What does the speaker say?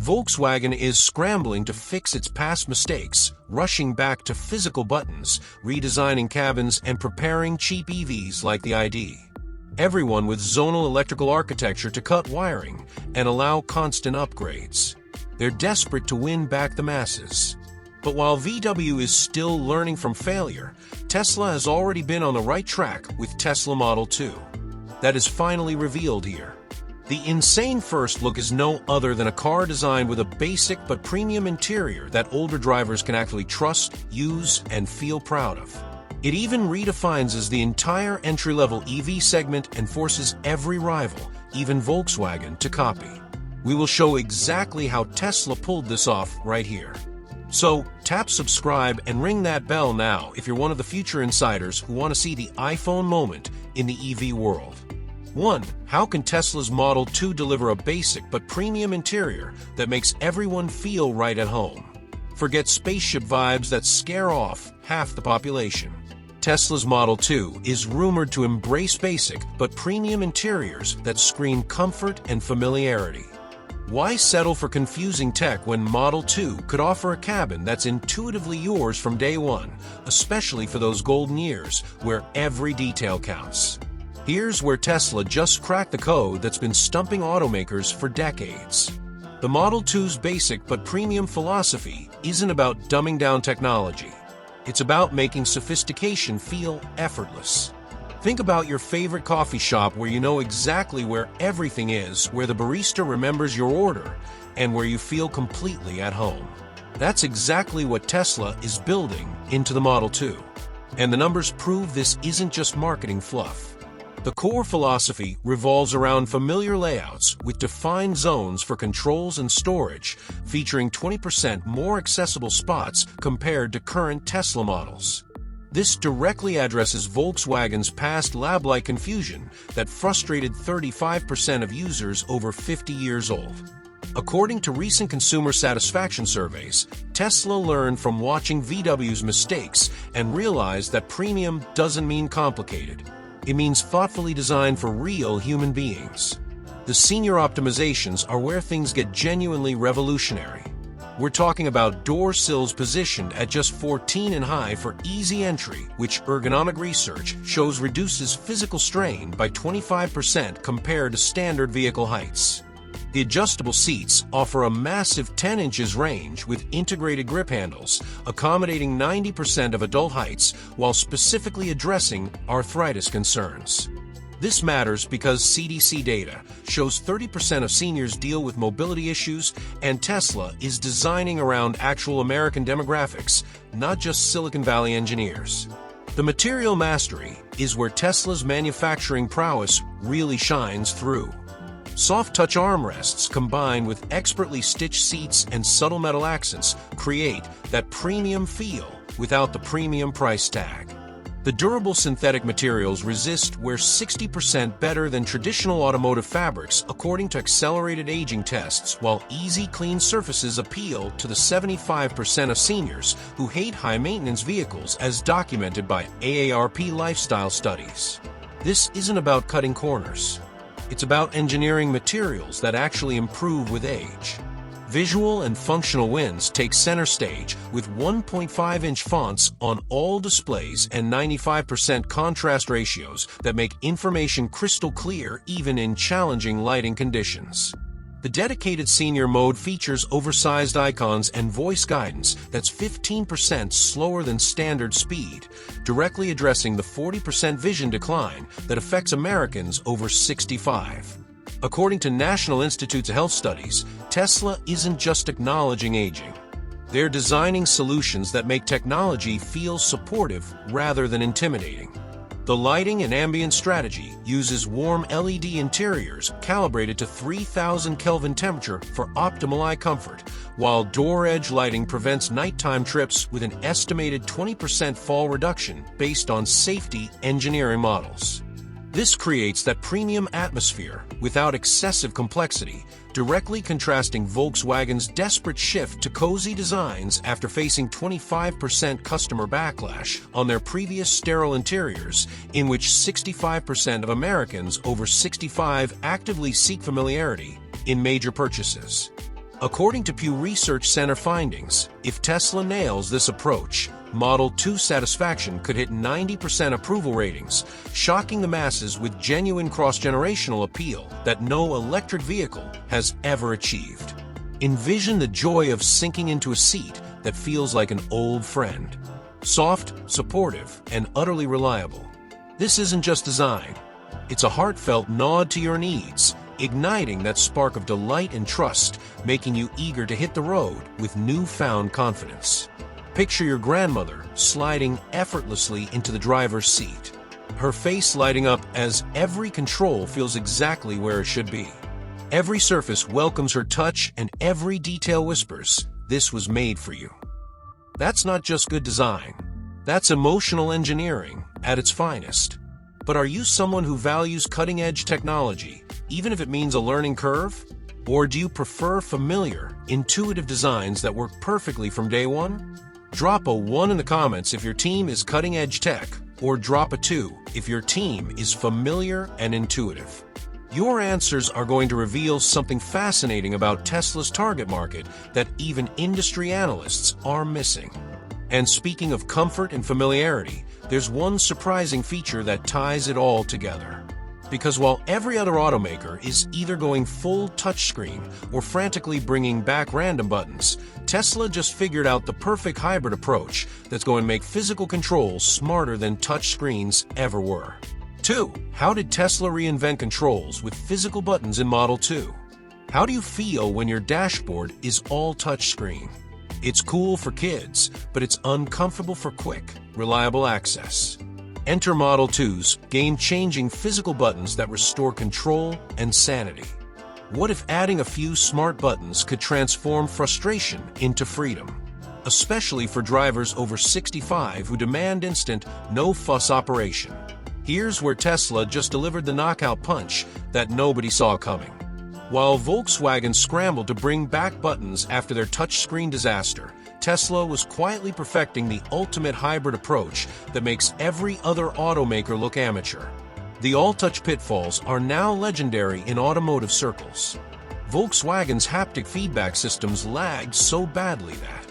Volkswagen is scrambling to fix its past mistakes, rushing back to physical buttons, redesigning cabins, and preparing cheap EVs like the ID. Everyone with zonal electrical architecture to cut wiring and allow constant upgrades. They're desperate to win back the masses. But while VW is still learning from failure, Tesla has already been on the right track with Tesla Model 2. That is finally revealed here. The insane first look is no other than a car designed with a basic but premium interior that older drivers can actually trust, use, and feel proud of. It even redefines the entire entry-level EV segment and forces every rival, even Volkswagen, to copy. We will show exactly how Tesla pulled this off right here. So, tap subscribe and ring that bell now if you're one of the future insiders who want to see the iPhone moment in the EV world. 1. How can Tesla's Model 2 deliver a basic but premium interior that makes everyone feel right at home? Forget spaceship vibes that scare off half the population. Tesla's Model 2 is rumored to embrace basic but premium interiors that scream comfort and familiarity. Why settle for confusing tech when Model 2 could offer a cabin that's intuitively yours from day one, especially for those golden years where every detail counts? Here's where Tesla just cracked the code that's been stumping automakers for decades. The Model 2's basic but premium philosophy isn't about dumbing down technology. It's about making sophistication feel effortless. Think about your favorite coffee shop where you know exactly where everything is, where the barista remembers your order, and where you feel completely at home. That's exactly what Tesla is building into the Model 2. And the numbers prove this isn't just marketing fluff. The core philosophy revolves around familiar layouts with defined zones for controls and storage, featuring 20% more accessible spots compared to current Tesla models. This directly addresses Volkswagen's past lab-like confusion that frustrated 35% of users over 50 years old. According to recent consumer satisfaction surveys, Tesla learned from watching VW's mistakes and realized that premium doesn't mean complicated. It means thoughtfully designed for real human beings. The senior optimizations are where things get genuinely revolutionary. We're talking about door sills positioned at just 14 and high for easy entry, which ergonomic research shows reduces physical strain by 25% compared to standard vehicle heights. The adjustable seats offer a massive 10 inches range with integrated grip handles, accommodating 90% of adult heights while specifically addressing arthritis concerns. This matters because CDC data shows 30% of seniors deal with mobility issues, and Tesla is designing around actual American demographics, not just Silicon Valley engineers. The material mastery is where Tesla's manufacturing prowess really shines through. Soft-touch armrests combined with expertly stitched seats and subtle metal accents create that premium feel without the premium price tag. The durable synthetic materials resist wear 60% better than traditional automotive fabrics according to accelerated aging tests, while easy, clean surfaces appeal to the 75% of seniors who hate high-maintenance vehicles as documented by AARP lifestyle studies. This isn't about cutting corners. It's about engineering materials that actually improve with age. Visual and functional wins take center stage with 1.5-inch fonts on all displays and 95% contrast ratios that make information crystal clear even in challenging lighting conditions. The dedicated senior mode features oversized icons and voice guidance that's 15% slower than standard speed, directly addressing the 40% vision decline that affects Americans over 65. According to National Institutes of Health studies, Tesla isn't just acknowledging aging. They're designing solutions that make technology feel supportive rather than intimidating. The lighting and ambient strategy uses warm LED interiors calibrated to 3000 Kelvin temperature for optimal eye comfort, while door edge lighting prevents nighttime trips with an estimated 20% fall reduction based on safety engineering models. This creates that premium atmosphere without excessive complexity, directly contrasting Volkswagen's desperate shift to cozy designs after facing 25% customer backlash on their previous sterile interiors, in which 65% of Americans over 65 actively seek familiarity in major purchases. According to Pew Research Center findings, if Tesla nails this approach, Model 2 satisfaction could hit 90% approval ratings, shocking the masses with genuine cross-generational appeal that no electric vehicle has ever achieved. Envision the joy of sinking into a seat that feels like an old friend. Soft, supportive, and utterly reliable. This isn't just design. It's a heartfelt nod to your needs, igniting that spark of delight and trust, making you eager to hit the road with newfound confidence. Picture your grandmother sliding effortlessly into the driver's seat, her face lighting up as every control feels exactly where it should be. Every surface welcomes her touch and every detail whispers, "This was made for you." That's not just good design. That's emotional engineering at its finest. But are you someone who values cutting-edge technology, even if it means a learning curve? Or do you prefer familiar, intuitive designs that work perfectly from day one? Drop a 1 in the comments if your team is cutting-edge tech, or drop a 2 if your team is familiar and intuitive. Your answers are going to reveal something fascinating about Tesla's target market that even industry analysts are missing. And speaking of comfort and familiarity, there's one surprising feature that ties it all together. Because while every other automaker is either going full touchscreen or frantically bringing back random buttons, Tesla just figured out the perfect hybrid approach that's going to make physical controls smarter than touchscreens ever were. 2. How did Tesla reinvent controls with physical buttons in Model 2? How do you feel when your dashboard is all touchscreen? It's cool for kids, but it's uncomfortable for quick, reliable access. Enter Model 2's game-changing physical buttons that restore control and sanity. What if adding a few smart buttons could transform frustration into freedom? Especially for drivers over 65 who demand instant, no-fuss operation. Here's where Tesla just delivered the knockout punch that nobody saw coming. While Volkswagen scrambled to bring back buttons after their touchscreen disaster, Tesla was quietly perfecting the ultimate hybrid approach that makes every other automaker look amateur. The all-touch pitfalls are now legendary in automotive circles. Volkswagen's haptic feedback systems lagged so badly that